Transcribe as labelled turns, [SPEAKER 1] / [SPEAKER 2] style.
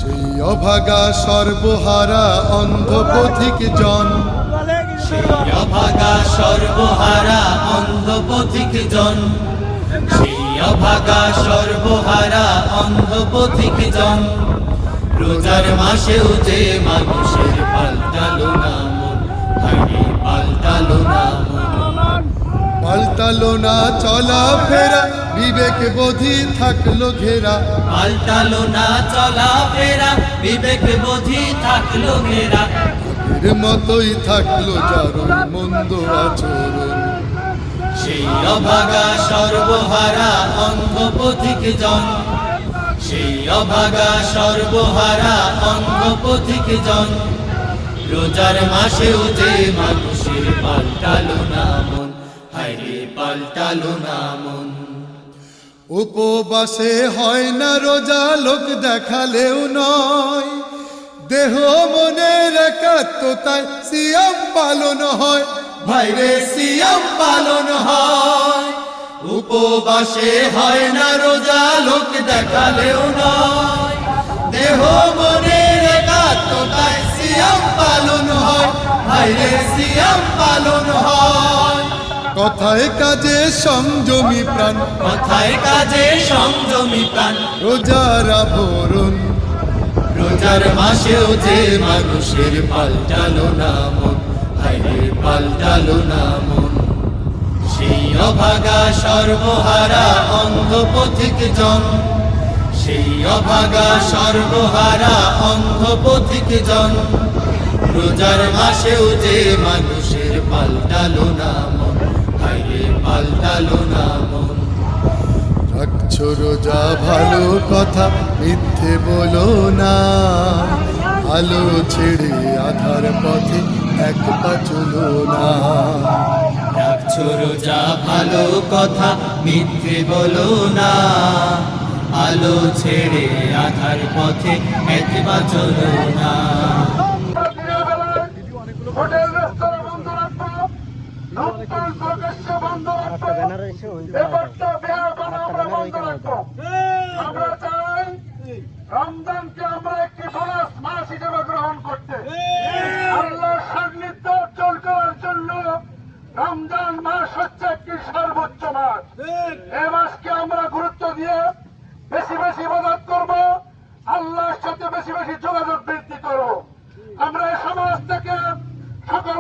[SPEAKER 1] সেই অভাগা সর্বহারা অন্ধ পথিক জন,
[SPEAKER 2] সেই অভাগা সর্বহারা অন্ধ পথিক জন, সেই অভাগা সর্বহারা অন্ধ পথিক জন। রোজার মাসেও যে মানুষের পাল্টালো না মন, হায়রে পাল্টালো না মন।
[SPEAKER 1] পাল্টালো না চলাফেরা, বিবেক বোধি থাকলো ঘেরা।
[SPEAKER 2] পাল্টালো না চলাফেরা, বিবেক বোধি থাকলো ঘেরা।
[SPEAKER 1] এর মতোই থাকলো যারুল মন্দ আচরণ।
[SPEAKER 2] সেই অভাগা সর্বহারা অন্ধ পথিক জন, সেই অভাগা সর্বহারা অন্ধ পথিক জন। রোজার মাসেও যে মানুষের পাল্টালো না মন, হায়রে পাল্টালো না মন।
[SPEAKER 1] উপবাসে হয় না রোজা, লোক দেখালেও নয়। দেহ মনের একাত্মতায় সিয়াম পালন হয়,
[SPEAKER 2] ভাইরে সিয়াম পালন হয়। উপবাসে হয় না রোজা, লোক দেখালেও নয়। দেহ মনের একাত্মতায় সিয়াম পালন হয়, ভাইরে সিয়াম পালন হয়।
[SPEAKER 1] কথায় কাজে সংযমী প্রাণ,
[SPEAKER 2] কথায় কাজে সংযমী প্রাণ।
[SPEAKER 1] রোজার আভরণ।
[SPEAKER 2] রোজার মাসেও যে মানুষের পাল্টালো না মন, হায়রে পাল্টালো না মন। সেই অভাগা সর্বহারা অন্ধ পথিক জন, সেই অভাগা সর্বহারা অন্ধ পথিক জন। রোজার মাসেও যে মানুষের পাল্টালো না মন, হায়রে পাল্টালো না মন।
[SPEAKER 1] রাখছো রোজা ভালো কথা, মিথ্যে বলো না। আলো ছেড়ে আধার পথে এক পা চলো না।
[SPEAKER 2] রাখছো রোজা ভালো কথা, মিথ্যে বলো না। আলো ছেড়ে আধার পথে একবার চলো না।
[SPEAKER 3] হোটেল রেস্তোরাঁ বন্ধ রাখবো, নৌকার প্রকাশ্য বন্ধ রাখবো, ব্যাপারটা বেহার করা আমরা বন্ধ রাখবো। আমরা চাই রমজানকে আমরা একটি বোনাস মাস হিসেবে গ্রহণ করতে। আল্লাহর সান্নিধ্য অর্জন করার জন্য রমজান মাস হচ্ছে একটি সর্বোচ্চ মাস। এই মাসকে আমরা গুরুত্ব দিয়ে বেশি বেশি ইবাদত করবো, আল্লাহর সাথে বেশি বেশি যোগাযোগ বৃদ্ধি করবো। আমরা এই সমাজ থেকে সকল